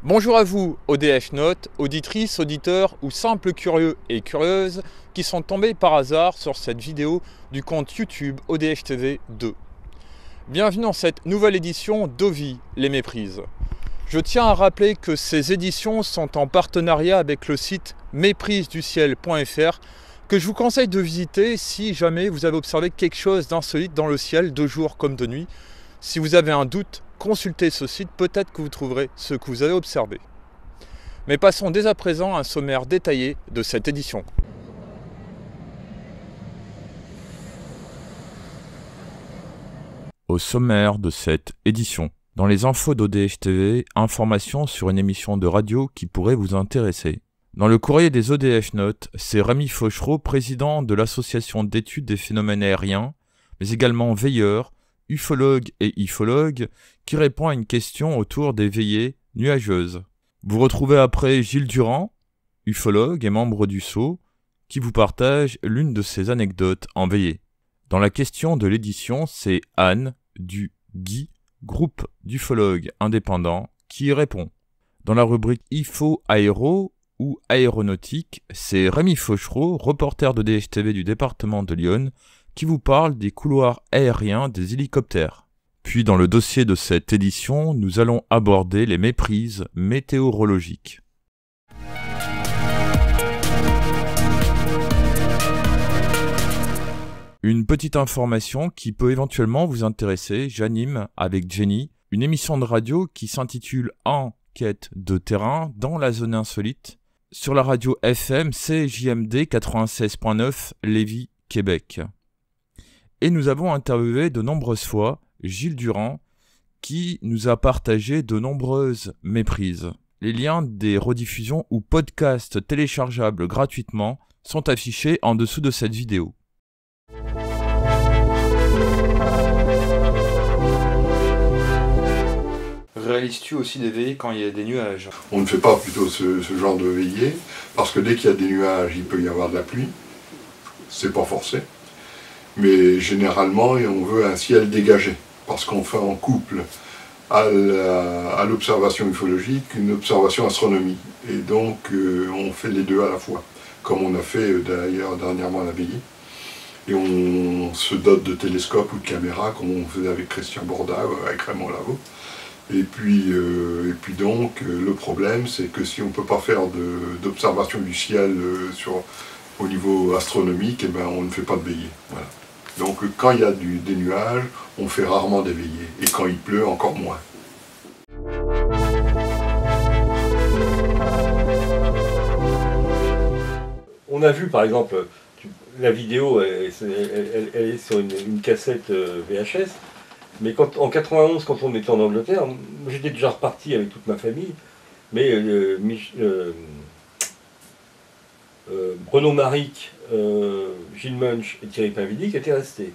Bonjour à vous, ODH Note, auditrices, auditeurs ou simples curieux et curieuses qui sont tombés par hasard sur cette vidéo du compte YouTube ODH TV 2. Bienvenue dans cette nouvelle édition d'Ovi, les méprises. Je tiens à rappeler que ces éditions sont en partenariat avec le site méprisesduciel.fr que je vous conseille de visiter si jamais vous avez observé quelque chose d'insolite dans le ciel, de jour comme de nuit. Si vous avez un doute, consultez ce site, peut-être que vous trouverez ce que vous avez observé. Mais passons dès à présent à un sommaire détaillé de cette édition. Au sommaire de cette édition, dans les infos d'ODH TV, informations sur une émission de radio qui pourrait vous intéresser. Dans le courrier des ODH Notes, c'est Rémi Fauchereau, président de l'association d'études des phénomènes aériens, mais également veilleur, ufologue et ufologue, qui répond à une question autour des veillées nuageuses. Vous retrouvez après Gilles Durand, ufologue et membre du SAU, qui vous partage l'une de ses anecdotes en veillée. Dans la question de l'édition, c'est Anne du GUI, groupe d'ufologues indépendants, qui y répond. Dans la rubrique IFO Aéro ou Aéronautique, c'est Rémi Fauchereau, reporter de DHTV du département de l'Yonne, qui vous parle des couloirs aériens des hélicoptères. Puis dans le dossier de cette édition, nous allons aborder les méprises météorologiques. Une petite information qui peut éventuellement vous intéresser, j'anime avec Jenny une émission de radio qui s'intitule Enquête de terrain dans la zone insolite sur la radio FM CJMD 96.9 Lévis, Québec. Et nous avons interviewé de nombreuses fois Gilles Durand qui nous a partagé de nombreuses méprises. Les liens des rediffusions ou podcasts téléchargeables gratuitement sont affichés en dessous de cette vidéo. Réalises-tu aussi des veillées quand il y a des nuages? On ne fait pas plutôt ce genre de veillée, parce que dès qu'il y a des nuages, il peut y avoir de la pluie. C'est pas forcé. Mais généralement, on veut un ciel dégagé, parce qu'on fait en couple à l'observation ufologique une observation astronomique. Et donc, on fait les deux à la fois, comme on a fait d'ailleurs dernièrement à la veillée. Et on se dote de télescopes ou de caméras, comme on faisait avec Christian Borda, avec Raymond Lavaux. Et puis donc, le problème, c'est que si on ne peut pas faire d'observation du ciel au niveau astronomique, eh ben, on ne fait pas de veillée. Voilà. Donc quand il y a des nuages, on fait rarement des veillées. Et quand il pleut, encore moins. On a vu par exemple, la vidéo, elle est sur une cassette VHS, mais en 91, quand on était en Angleterre, j'étais déjà reparti avec toute ma famille, mais Bruno Maric, Gilles Munch et Thierry Pavidic étaient restés.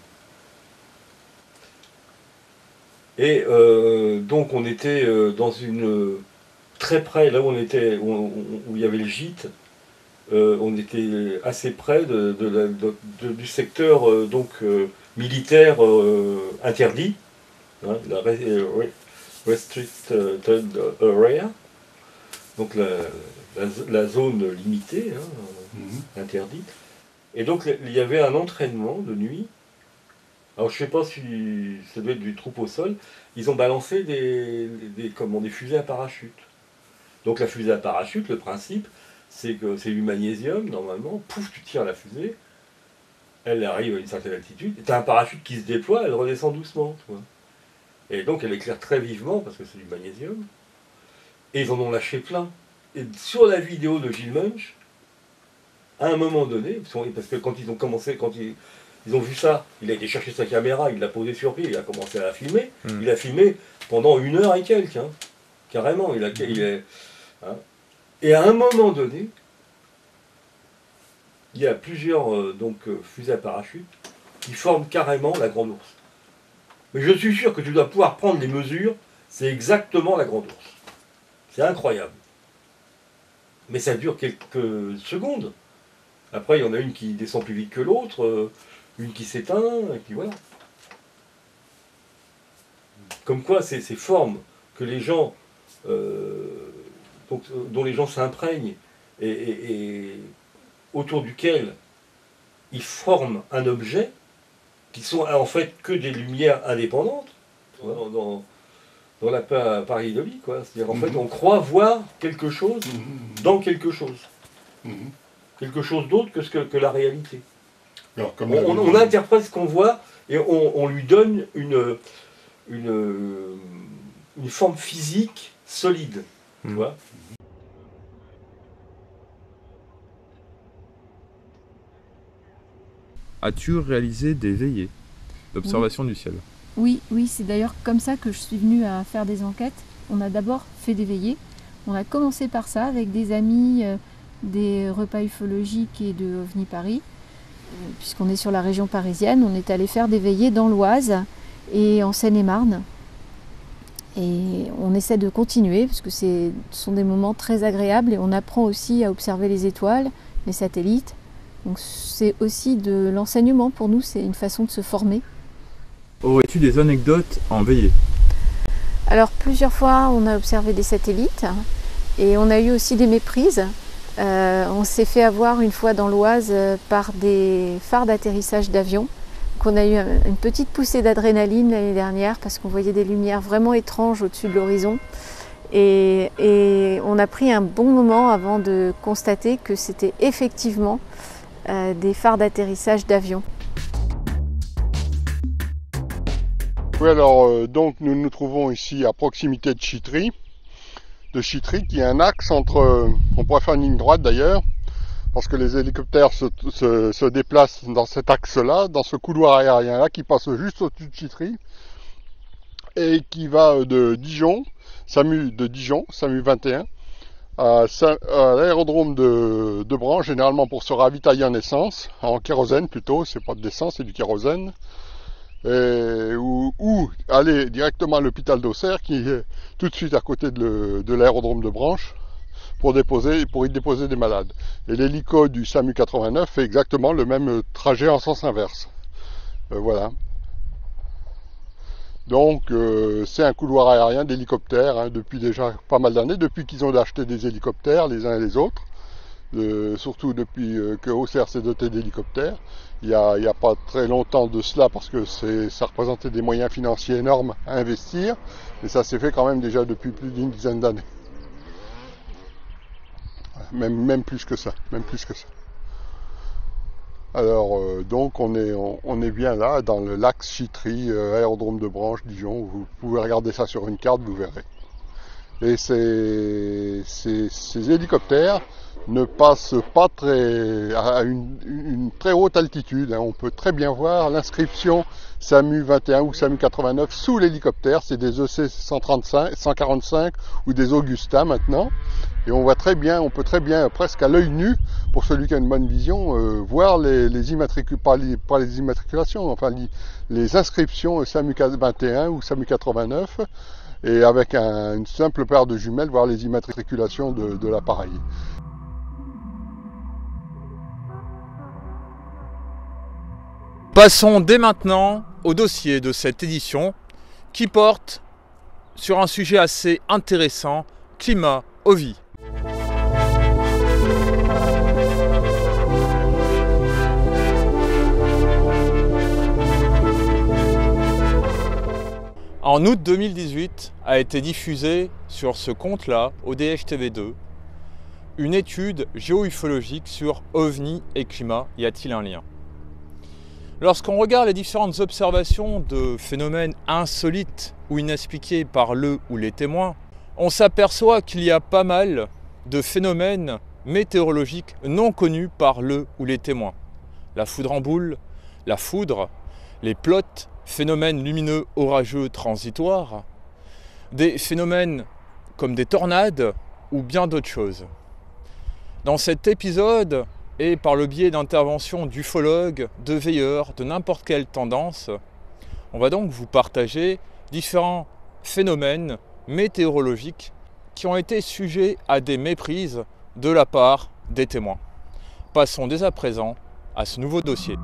Et donc on était dans très près, là où on était, où il y avait le gîte, on était assez près du secteur militaire interdit, hein, la Restricted Area, donc la zone limitée, hein, interdite. Et donc il y avait un entraînement de nuit. Alors je ne sais pas si ça doit être du troupeau au sol. Ils ont balancé des fusées à parachute. Donc la fusée à parachute, le principe, c'est que c'est du magnésium, normalement. Pouf, tu tires la fusée. Elle arrive à une certaine altitude. Tu as un parachute qui se déploie, elle redescend doucement. Tu vois. Et donc elle éclaire très vivement parce que c'est du magnésium. Et ils en ont lâché plein. Et sur la vidéo de Gilles Munch, à un moment donné, parce que quand ils ont commencé, ils ont vu ça, il a été chercher sa caméra, il l'a posée sur pied, il a commencé à la filmer. Il a filmé pendant 1 heure et quelques, hein, carrément. Hein. Et à un moment donné, il y a plusieurs fusées à parachute qui forment carrément la Grande Ourse. Mais je suis sûr que tu dois pouvoir prendre les mesures, c'est exactement la Grande Ourse. C'est incroyable. Mais ça dure quelques secondes. Après, il y en a une qui descend plus vite que l'autre, une qui s'éteint, et puis voilà. Comme quoi, ces formes que les gens dont les gens s'imprègnent et autour duquel ils forment un objet qui sont en fait que des lumières indépendantes dans l'appareil quoi. C'est-à-dire en fait on croit voir quelque chose dans quelque chose. Quelque chose d'autre que la réalité. Alors, on interprète ce qu'on voit et on lui donne une forme physique solide. Tu vois ? As-tu réalisé des veillées d'observation du ciel? Oui, c'est d'ailleurs comme ça que je suis venue à faire des enquêtes. On a d'abord fait des veillées. On a commencé par ça avec des amis des repas ufologiques et de OVNI Paris. Puisqu'on est sur la région parisienne, on est allé faire des veillées dans l'Oise et en Seine-et-Marne. Et on essaie de continuer parce que ce sont des moments très agréables et on apprend aussi à observer les étoiles, les satellites. Donc c'est aussi de l'enseignement pour nous, c'est une façon de se former. Aurais-tu des anecdotes en veillée? Alors plusieurs fois on a observé des satellites et on a eu aussi des méprises. On s'est fait avoir une fois dans l'Oise par des phares d'atterrissage d'avions. Donc on a eu une petite poussée d'adrénaline l'année dernière parce qu'on voyait des lumières vraiment étranges au-dessus de l'horizon. Et on a pris un bon moment avant de constater que c'était effectivement des phares d'atterrissage d'avions. Oui, alors donc nous nous trouvons ici à proximité de Chitry, qui est un axe entre, on pourrait faire une ligne droite d'ailleurs, parce que les hélicoptères se déplacent dans cet axe-là, dans ce couloir aérien-là qui passe juste au-dessus de Chitry, et qui va de Dijon, SAMU 21, à l'aérodrome de Branche, généralement pour se ravitailler en essence, en kérosène plutôt, c'est pas de l'essence, c'est du kérosène. Ou aller directement à l'hôpital d'Auxerre qui est tout de suite à côté de l'aérodrome de Branche pour y déposer des malades. Et l'hélico du SAMU 89 fait exactement le même trajet en sens inverse. Voilà. Donc c'est un couloir aérien d'hélicoptères depuis déjà pas mal d'années, depuis qu'ils ont acheté des hélicoptères les uns et les autres. Surtout depuis que Auxerre s'est doté d'hélicoptères. Il y a pas très longtemps de cela parce que ça représentait des moyens financiers énormes à investir, mais ça s'est fait quand même déjà depuis plus d'une dizaine d'années. Même plus que ça. Alors donc on est bien là dans l'axe Chitry, aérodrome de Branche, Dijon. Vous pouvez regarder ça sur une carte, vous verrez. Et ces hélicoptères ne passent pas à une très haute altitude. On peut très bien voir l'inscription SAMU 21 ou SAMU 89 sous l'hélicoptère. C'est des EC 145 ou des Augusta maintenant. Et on peut très bien, presque à l'œil nu, pour celui qui a une bonne vision, voir les immatriculations, enfin les inscriptions SAMU 21 ou SAMU 89. Et avec une simple paire de jumelles, voir les immatriculations de l'appareil. Passons dès maintenant au dossier de cette édition qui porte sur un sujet assez intéressant, climat, OVI. En août 2018 a été diffusée sur ce compte-là, ODH TV2, une étude géo-ufologique sur OVNI et climat. Y a-t-il un lien? Lorsqu'on regarde les différentes observations de phénomènes insolites ou inexpliqués par le ou les témoins, on s'aperçoit qu'il y a pas mal de phénomènes météorologiques non connus par le ou les témoins. La foudre en boule, la foudre, les plots, phénomènes lumineux orageux transitoires, des phénomènes comme des tornades ou bien d'autres choses. Dans cet épisode, et par le biais d'interventions d'ufologues, de veilleurs, de n'importe quelle tendance, on va donc vous partager différents phénomènes météorologiques qui ont été sujets à des méprises de la part des témoins. Passons dès à présent à ce nouveau dossier.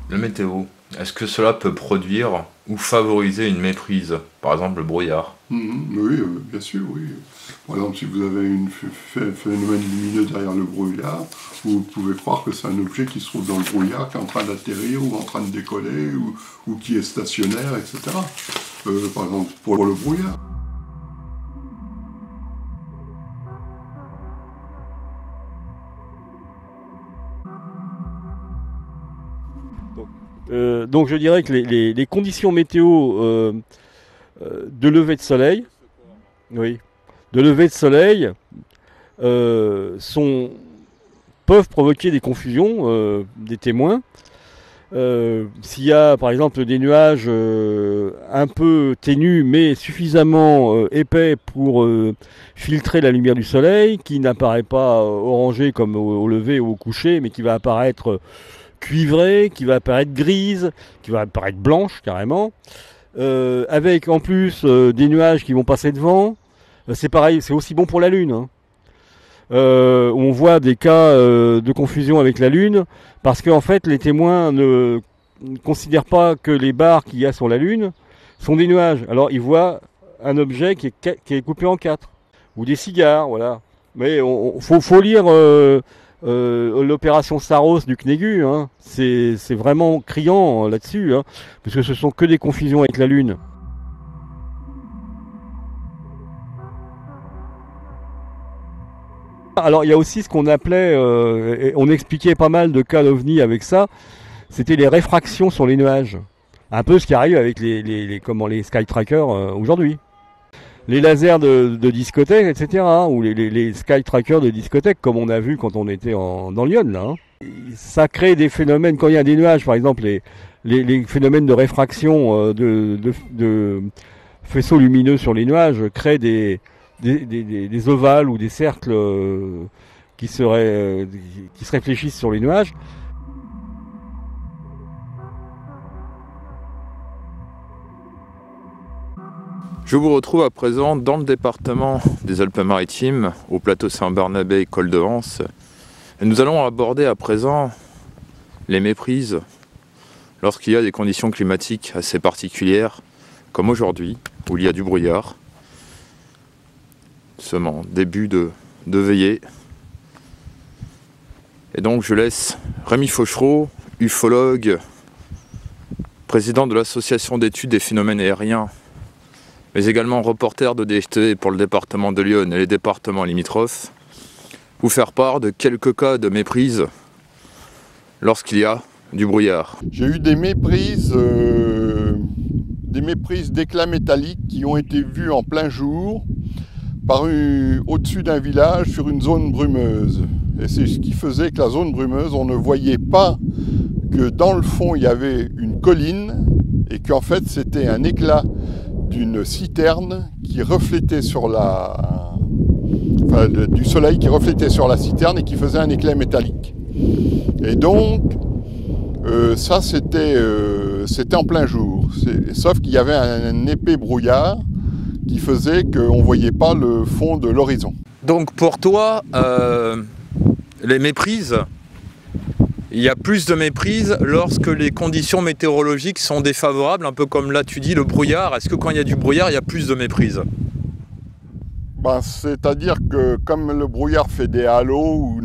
Le météo, est-ce que cela peut produire ou favoriser une méprise, par exemple le brouillard? Oui, bien sûr, oui. Par exemple, si vous avez un phénomène lumineux derrière le brouillard, vous pouvez croire que c'est un objet qui se trouve dans le brouillard, qui est en train d'atterrir ou en train de décoller, ou qui est stationnaire, etc. Par exemple, pour le brouillard. Donc je dirais que les conditions météo de lever de soleil, oui, de lever de soleil peuvent provoquer des confusions des témoins. S'il y a par exemple des nuages un peu ténus mais suffisamment épais pour filtrer la lumière du soleil, qui n'apparaît pas orangé comme au lever ou au coucher, mais qui va apparaître cuivrée, qui va apparaître grise, qui va apparaître blanche carrément, avec en plus des nuages qui vont passer devant. C'est pareil, c'est aussi bon pour la Lune. Hein. On voit des cas de confusion avec la Lune, parce qu'en fait les témoins ne considèrent pas que les barres qu'il y a sur la Lune sont des nuages. Alors ils voient un objet qui est coupé en quatre, ou des cigares, voilà. Mais faut lire l'opération Saros du CNEGU, hein. C'est vraiment criant là-dessus, hein, parce que ce sont que des confusions avec la Lune. Alors il y a aussi ce qu'on appelait, on expliquait pas mal de cas d'OVNI avec ça, c'était les réfractions sur les nuages. Un peu ce qui arrive avec les sky trackers aujourd'hui. Les lasers de discothèque, etc. Ou les sky trackers de discothèque, comme on a vu quand on était dans Lyon, là. Hein. Ça crée des phénomènes, quand il y a des nuages, par exemple, les phénomènes de réfraction de faisceaux lumineux sur les nuages créent des ovales ou des cercles qui se réfléchissent sur les nuages. Je vous retrouve à présent dans le département des Alpes-Maritimes, au plateau Saint-Barnabé et Col de Vence. Et nous allons aborder à présent les méprises lorsqu'il y a des conditions climatiques assez particulières, comme aujourd'hui, où il y a du brouillard. Seulement début de veillée. Et donc je laisse Rémi Fauchereau, ufologue, président de l'association d'études des phénomènes aériens, mais également reporter de DHTV pour le département de Lyon et les départements limitrophes, vous faire part de quelques cas de méprise lorsqu'il y a du brouillard. J'ai eu des méprises d'éclats métalliques qui ont été vus en plein jour au-dessus d'un village sur une zone brumeuse. Et c'est ce qui faisait que la zone brumeuse, on ne voyait pas que dans le fond il y avait une colline et qu'en fait c'était un éclat d'une citerne qui reflétait du soleil qui reflétait sur la citerne et qui faisait un éclat métallique. Et donc ça c'était en plein jour, sauf qu'il y avait un épais brouillard qui faisait qu'on ne voyait pas le fond de l'horizon. Donc pour toi, les méprises, il y a plus de méprise lorsque les conditions météorologiques sont défavorables, un peu comme là tu dis le brouillard. Est-ce que quand il y a du brouillard, il y a plus de méprise? C'est-à-dire que comme le brouillard fait des halos où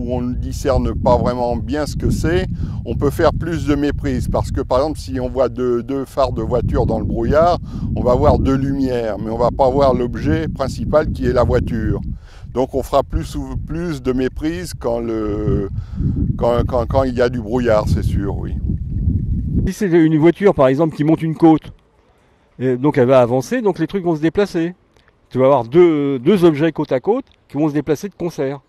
on ne discerne pas vraiment bien ce que c'est, on peut faire plus de méprise. Parce que par exemple, si on voit deux phares de voiture dans le brouillard, on va voir deux lumières, mais on ne va pas voir l'objet principal qui est la voiture. Donc on fera plus de méprise quand il y a du brouillard, c'est sûr, oui. Si c'est une voiture par exemple qui monte une côte, donc elle va avancer, donc les trucs vont se déplacer. Tu vas avoir deux objets côte à côte qui vont se déplacer de concert.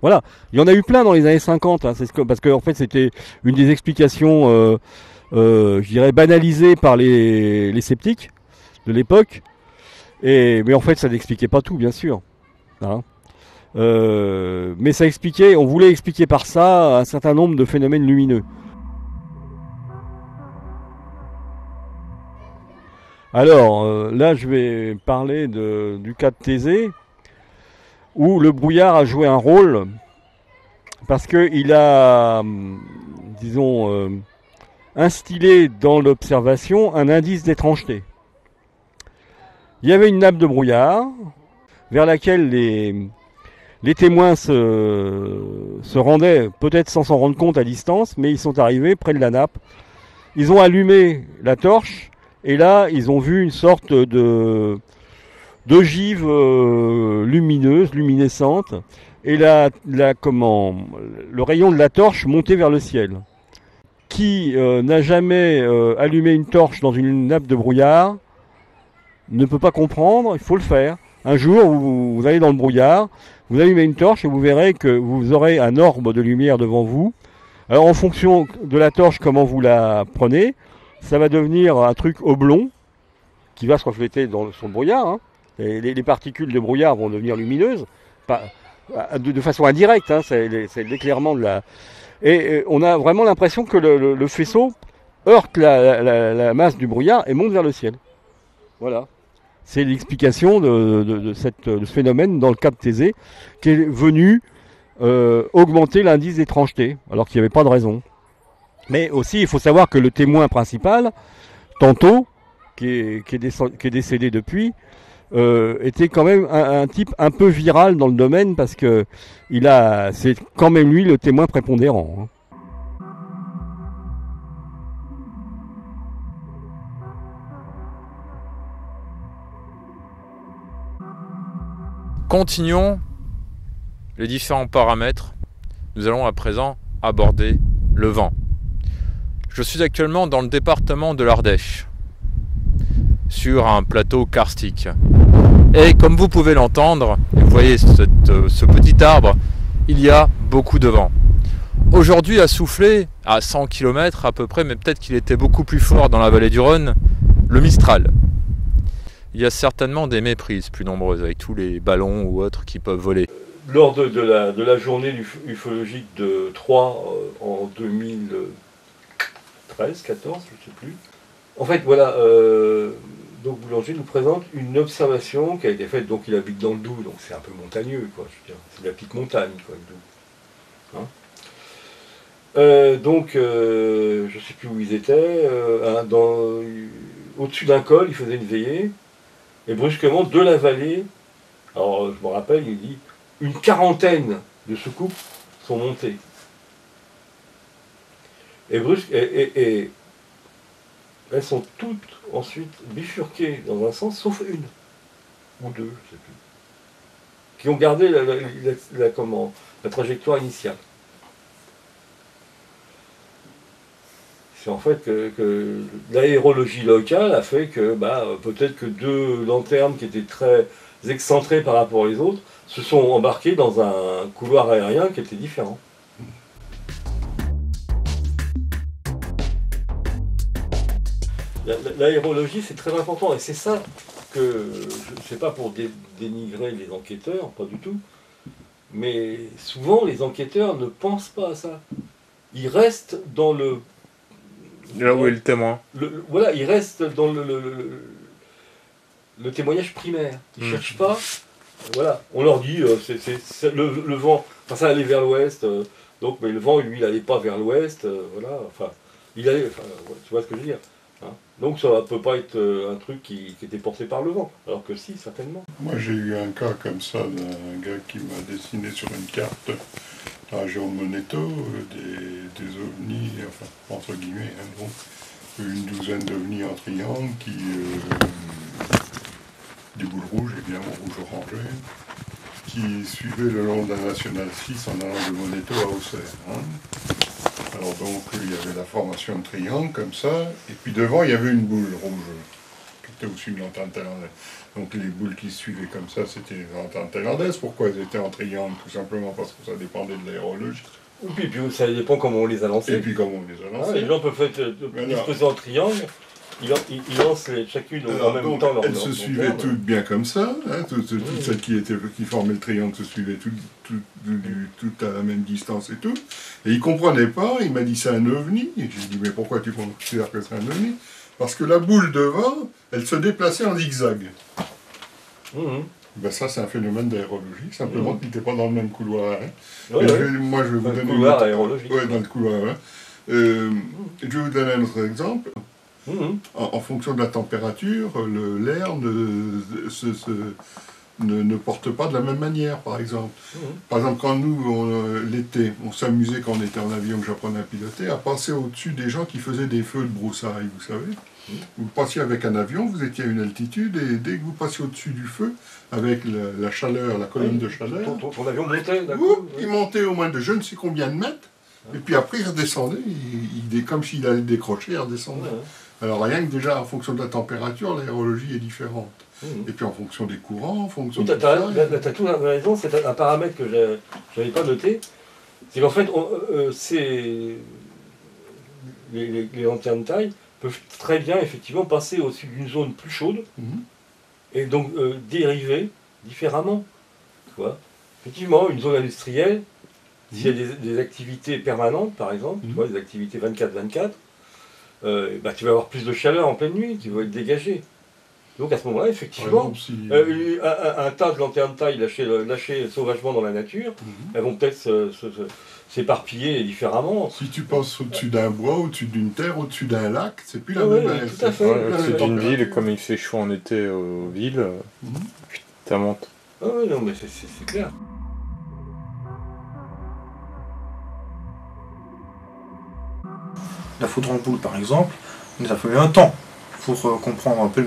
Voilà, il y en a eu plein dans les années 50, hein, parce que en fait c'était une des explications, je dirais, banalisées par les sceptiques de l'époque. Mais en fait ça n'expliquait pas tout, bien sûr. Hein. Mais ça expliquait, on voulait expliquer par ça un certain nombre de phénomènes lumineux. Alors là je vais parler du cas de Thésée, où le brouillard a joué un rôle, parce qu'il a, instillé dans l'observation un indice d'étrangeté. Il y avait une nappe de brouillard vers laquelle les témoins se rendaient, peut-être sans s'en rendre compte à distance, mais ils sont arrivés près de la nappe. Ils ont allumé la torche et là, ils ont vu une sorte d'ogive lumineuse, luminescente, et le rayon de la torche montait vers le ciel. Qui n'a jamais allumé une torche dans une nappe de brouillard ne peut pas comprendre, il faut le faire. Un jour, vous allez dans le brouillard, vous allumez une torche et vous verrez que vous aurez un orbe de lumière devant vous. Alors en fonction de la torche, comment vous la prenez, ça va devenir un truc oblong qui va se refléter sur le brouillard. Hein. Et les particules de brouillard vont devenir lumineuses, de façon indirecte, hein, c'est l'éclairement de la... Et on a vraiment l'impression que le faisceau heurte la masse du brouillard et monte vers le ciel. Voilà. C'est l'explication de ce phénomène dans le cas de Thésée, qui est venu augmenter l'indice d'étrangeté, alors qu'il n'y avait pas de raison. Mais aussi, il faut savoir que le témoin principal, tantôt, qui est décédé depuis, était quand même un type un peu viral dans le domaine, parce que c'est quand même lui le témoin prépondérant. Hein. Continuons les différents paramètres. Nous allons à présent aborder le vent. Je suis actuellement dans le département de l'Ardèche, sur un plateau karstique. Et comme vous pouvez l'entendre, vous voyez ce petit arbre, il y a beaucoup de vent. Aujourd'hui a soufflé à 100 km à peu près, mais peut-être qu'il était beaucoup plus fort dans la vallée du Rhône, le Mistral. Il y a certainement des méprises plus nombreuses avec tous les ballons ou autres qui peuvent voler. Lors de la journée ufologique de Troyes en 2013, 14, je ne sais plus. En fait, voilà, donc Boulanger nous présente une observation qui a été faite, donc il habite dans le Doubs, donc c'est un peu montagneux, quoi, je veux dire, c'est de la petite montagne, quoi, le Doubs. Hein, je ne sais plus où ils étaient, au-dessus d'un col, ils faisaient une veillée, et brusquement, de la vallée, alors je me rappelle, il dit, une quarantaine de soucoupes sont montées. Et elles sont toutes ensuite bifurquées dans un sens, sauf une, ou deux, je ne sais plus, qui ont gardé la trajectoire initiale. C'est en fait que l'aérologie locale a fait que peut-être que deux lanternes qui étaient très excentrées par rapport aux autres se sont embarquées dans un couloir aérien qui était différent. L'aérologie, c'est très important, et c'est ça que, c'est pas pour dénigrer les enquêteurs, pas du tout, mais souvent les enquêteurs ne pensent pas à ça. Ils restent dans le... Là où est le témoin. Voilà, ils restent dans le témoignage primaire. Ils ne cherchent pas, voilà, on leur dit, c'est le vent, enfin ça allait vers l'ouest, donc, mais le vent, lui, il n'allait pas vers l'ouest, voilà, enfin, il allait, enfin, tu vois ce que je veux dire. Hein. Donc ça ne peut pas être un truc qui était porté par le vent, alors que si, certainement. Moi j'ai eu un cas comme ça d'un gars qui m'a dessiné sur une carte la région de Moneto des ovnis, enfin entre guillemets, hein, bon, une douzaine d'ovnis en triangle des boules rouges, évidemment rouge-orangé, qui suivaient le long de la Nationale 6 en allant de Moneto à Auxerre. Hein. Alors donc il y avait la formation de triangle comme ça, et puis devant il y avait une boule rouge qui était au-dessus de l'antenne thaïlandaise. Donc les boules qui suivaient comme ça, c'était les antennes thaïlandaises. Pourquoi elles étaient en triangle? Tout simplement parce que ça dépendait de l'aérologie. Et puis ça dépend comment on les a lancées. Et puis comment on les a lancées. Les gens peuvent être disposés en triangle. Ils lancent chacune en même temps. Elles se suivaient toutes bien comme ça, hein, toutes celles qui formaient le triangle se suivaient toutes à la même distance et tout. Et il ne comprenait pas, il m'a dit c'est un ovni. Et j'ai dit mais pourquoi tu considères que c'est un ovni? Parce que la boule devant, elle se déplaçait en zigzag. Ben ça c'est un phénomène d'aérologie, simplement qu'il n'était pas dans le même couloir. Hein. Ouais, moi je vais vous donner couloir aérologique. Ouais, dans le couloir. Hein. Je vais vous donner un autre exemple. Mhm. En fonction de la température, l'air ne porte pas de la même manière, par exemple. Par exemple, quand nous, l'été, on s'amusait quand on était en avion, que j'apprenais à piloter, à passer au-dessus des gens qui faisaient des feux de broussailles, vous savez. Vous passiez avec un avion, vous étiez à une altitude, et dès que vous passiez au-dessus du feu, avec la chaleur, la colonne de chaleur, Ton avion montait d'un coup. il montait au moins de je ne sais combien de mètres, et puis après il redescendait, comme s'il allait décrocher, il redescendait. Alors rien que déjà en fonction de la température, l'aérologie est différente. Et puis en fonction des courants, en fonction de tout ça. Tu as tout raison, c'est un paramètre que je n'avais pas noté. C'est qu'en fait, les lanternes de taille peuvent très bien effectivement passer au-dessus d'une zone plus chaude et donc dériver différemment. Tu vois, effectivement, une zone industrielle, s'il y a des activités permanentes par exemple, tu vois, des activités 24-24, bah, tu vas avoir plus de chaleur en pleine nuit, qui va être dégagée. Donc à ce moment-là, effectivement, un tas de lanternes de taille lâchées sauvagement dans la nature, elles vont peut-être s'éparpiller différemment. Si tu passes au-dessus d'un bois, au-dessus d'une terre, au-dessus d'un lac, c'est plus la même. Tout à fait. Au-dessus d'une ville, comme il fait chaud en été aux villes, ça monte. Ah oui, non, mais c'est clair. La foudre en boule, par exemple, il nous a fallu un temps pour comprendre un peu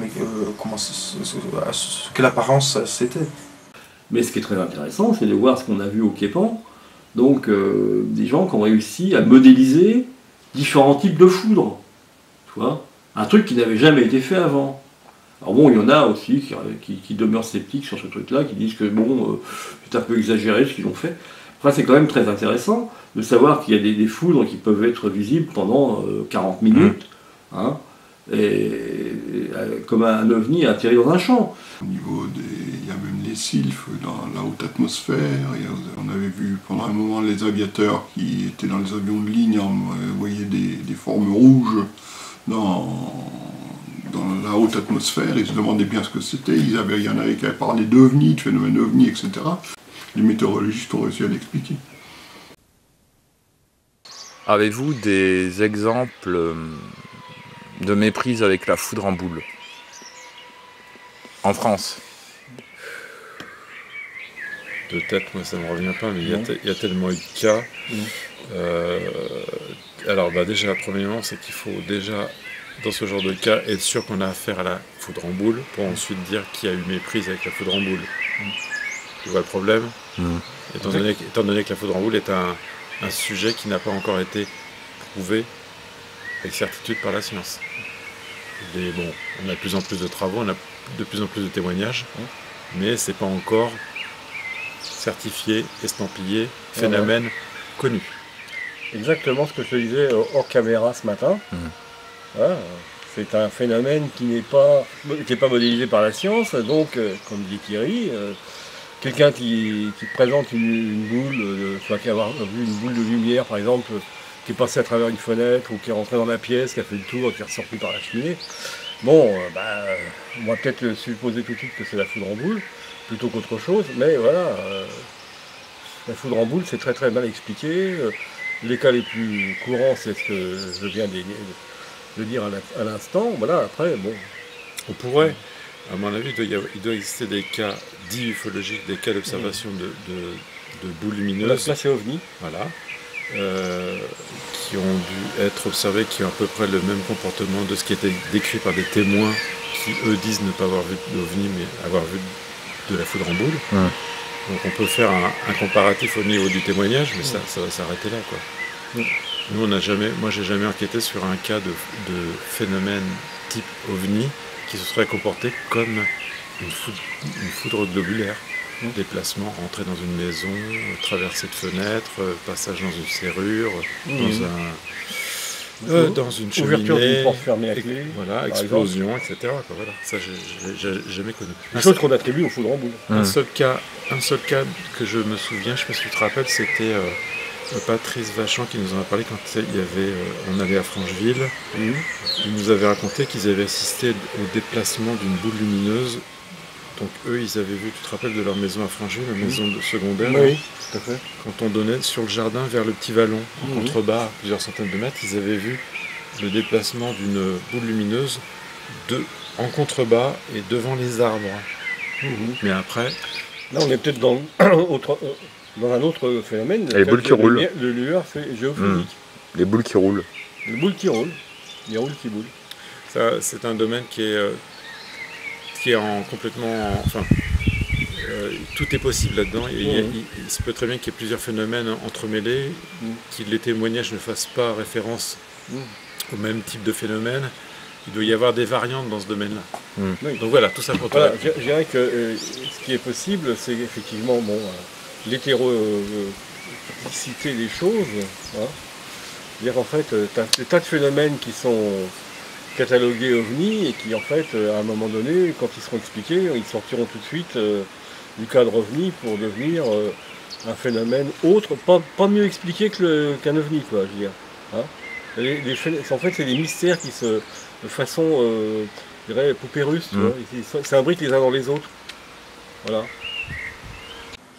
quelle apparence c'était. Mais ce qui est très intéressant, c'est de voir ce qu'on a vu au Képan, donc des gens qui ont réussi à modéliser différents types de foudre. Tu vois, un truc qui n'avait jamais été fait avant. Alors bon, il y en a aussi qui demeurent sceptiques sur ce truc-là, qui disent que bon, c'est un peu exagéré ce qu'ils ont fait. Enfin, c'est quand même très intéressant de savoir qu'il y a des foudres qui peuvent être visibles pendant 40 minutes, hein, comme un ovni atterri dans un champ. Au niveau il y a même les sylphes dans la haute atmosphère. On avait vu pendant un moment les aviateurs qui étaient dans les avions de ligne, voyaient des formes rouges dans la haute atmosphère. Ils se demandaient bien ce que c'était. Il y en avait qui avaient parlé d'ovnis, de phénomènes ovnis, etc. Les météorologistes ont réussi à l'expliquer. Avez-vous des exemples de méprise avec la foudre en boule en France? De tête, moi ça me revient pas, mais il y a tellement eu de cas. Alors bah, déjà, premièrement, c'est qu'il faut déjà, dans ce genre de cas, être sûr qu'on a affaire à la foudre en boule, pour ensuite dire qu'il y a eu méprise avec la foudre en boule. Tu vois le problème? Étant donné que la foudre en boule est un sujet qui n'a pas encore été prouvé avec certitude par la science. Bon, on a de plus en plus de travaux, on a de plus en plus de témoignages, mais c'est pas encore certifié, estampillé, phénomène connu. Exactement ce que je te disais hors caméra ce matin. Voilà, c'est un phénomène qui n'est pas modélisé par la science, donc comme dit Thierry, quelqu'un qui présente une boule, soit qui a vu une boule de lumière par exemple, qui est passée à travers une fenêtre ou qui est rentrée dans la pièce, qui a fait le tour et qui est ressorti par la cheminée. Bon, on va peut-être supposer tout de suite que c'est la foudre en boule, plutôt qu'autre chose, mais voilà, la foudre en boule c'est très très mal expliqué. Les cas les plus courants, c'est ce que je viens de dire à l'instant. Voilà, après, bon. On pourrait, à mon avis, il doit exister des cas dits ufologiques, des cas d'observation de boules lumineuses. Là, c'est OVNI. Voilà. Qui ont dû être observés, qui ont à peu près le même comportement de ce qui était décrit par des témoins qui, eux, disent ne pas avoir vu d'OVNI, mais avoir vu de la foudre en boule. Donc on peut faire un comparatif au niveau du témoignage, mais ça va s'arrêter là, quoi. Nous, moi j'ai jamais enquêté sur un cas de phénomène type OVNI qui se serait comporté comme une foudre globulaire. Déplacement, rentrer dans une maison, traversée de fenêtres, passage dans une serrure, dans une cheminée, ouverture d'une porte fermée à clé, voilà, explosion, etc. Quoi, voilà. Ça, j'ai jamais connu. Une chose qu'on attribue aux foudres en boule. Un seul cas que je me souviens, je ne sais pas si tu te rappelles, c'était Patrice Vachon qui nous en a parlé quand on allait à Francheville. Il nous avait raconté qu'ils avaient assisté au déplacement d'une boule lumineuse Donc eux, ils avaient vu, tu te rappelles de leur maison à Fringé, la maison de secondaire, Oui, tout à fait. quand on donnait sur le jardin vers le petit vallon, en contrebas, à plusieurs centaines de mètres, ils avaient vu le déplacement d'une boule lumineuse en contrebas et devant les arbres. Mais après... Là, on est peut-être dans un autre phénomène. Les boules qui roulent. Le lueur géophonique. Les boules qui roulent. Les boules qui roulent. Les roules qui boulent. Ça, c'est un domaine qui est complètement... Enfin, tout est possible là-dedans. Il se peut très bien qu'il y ait plusieurs phénomènes entremêlés, que les témoignages ne fassent pas référence au même type de phénomène. Il doit y avoir des variantes dans ce domaine-là. Oui. Donc voilà, tout ça pour toi. Voilà, je dirais que ce qui est possible, c'est effectivement l'hétérocité des choses. Hein. C'est-à-dire en fait, tu as des tas de phénomènes qui sont catalogués OVNI et qui en fait, à un moment donné, quand ils seront expliqués, ils sortiront tout de suite du cadre OVNI pour devenir un phénomène autre, pas mieux expliqué qu'un OVNI, quoi, je veux dire. Hein. En fait, c'est des mystères qui de façon, je dirais, poupée russe, tu vois, ils s'imbriquent les uns dans les autres. Voilà.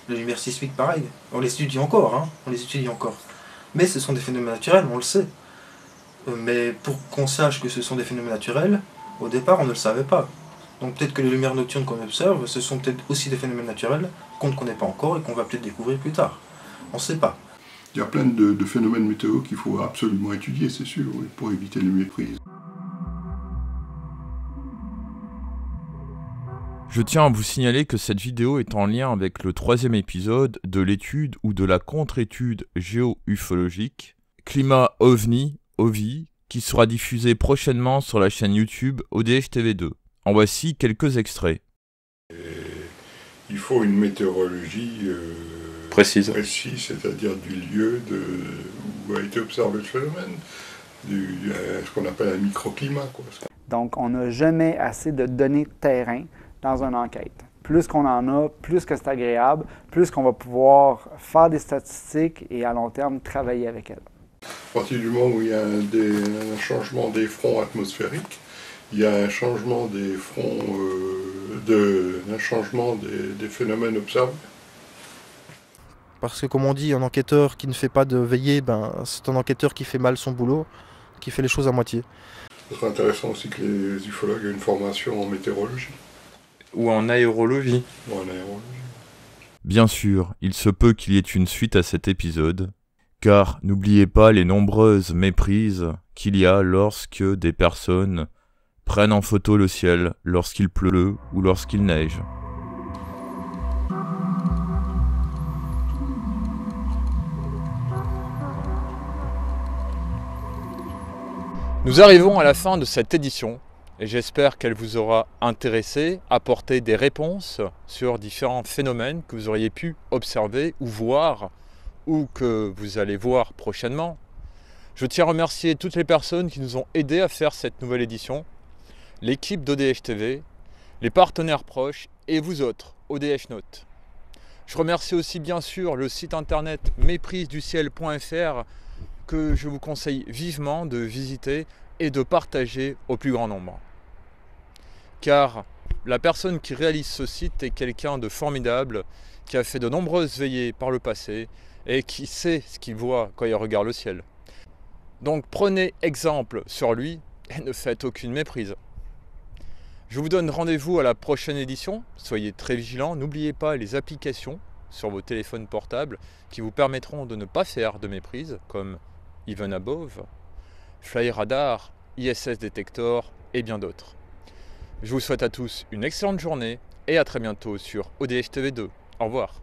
La lumière sismique, pareil. On les étudie encore, hein. On les étudie encore. Mais ce sont des phénomènes naturels, on le sait. Mais pour qu'on sache que ce sont des phénomènes naturels, au départ, on ne le savait pas. Donc peut-être que les lumières nocturnes qu'on observe, ce sont peut-être aussi des phénomènes naturels qu'on ne connaît pas encore et qu'on va peut-être découvrir plus tard. On ne sait pas. Il y a plein de phénomènes météo qu'il faut absolument étudier, c'est sûr, oui, pour éviter les méprises. Je tiens à vous signaler que cette vidéo est en lien avec le 3e épisode de l'étude ou de la contre-étude géo-ufologique Climat OVNI, OVI, qui sera diffusée prochainement sur la chaîne YouTube ODH TV2. En voici quelques extraits. Il faut une météorologie Précise, c'est-à-dire du lieu où a été observé le phénomène, ce qu'on appelle un microclimat, quoi. Donc, on n'a jamais assez de données de terrain dans une enquête. Plus qu'on en a, plus que c'est agréable, plus qu'on va pouvoir faire des statistiques et à long terme travailler avec elles. À partir du moment où il y a un changement des fronts atmosphériques, il y a un changement des fronts, un changement des phénomènes observés. Parce que comme on dit, un enquêteur qui ne fait pas de veillée, c'est un enquêteur qui fait mal son boulot, qui fait les choses à moitié. Ce serait intéressant aussi que les ufologues aient une formation en météorologie. ou en aérologie. Bien sûr, il se peut qu'il y ait une suite à cet épisode, car n'oubliez pas les nombreuses méprises qu'il y a lorsque des personnes prennent en photo le ciel lorsqu'il pleut ou lorsqu'il neige. Nous arrivons à la fin de cette édition et j'espère qu'elle vous aura intéressé, apporté des réponses sur différents phénomènes que vous auriez pu observer ou voir ou que vous allez voir prochainement. Je tiens à remercier toutes les personnes qui nous ont aidés à faire cette nouvelle édition, l'équipe d'ODH TV, les partenaires proches et vous autres, ODH Note. Je remercie aussi bien sûr le site internet méprisduciel.fr que je vous conseille vivement de visiter et de partager au plus grand nombre. Car la personne qui réalise ce site est quelqu'un de formidable, qui a fait de nombreuses veillées par le passé et qui sait ce qu'il voit quand il regarde le ciel. Donc prenez exemple sur lui et ne faites aucune méprise. Je vous donne rendez-vous à la prochaine édition. Soyez très vigilants, n'oubliez pas les applications sur vos téléphones portables qui vous permettront de ne pas faire de méprise, comme Even Above, Fly Radar, ISS Detector et bien d'autres. Je vous souhaite à tous une excellente journée et à très bientôt sur ODH TV2. Au revoir.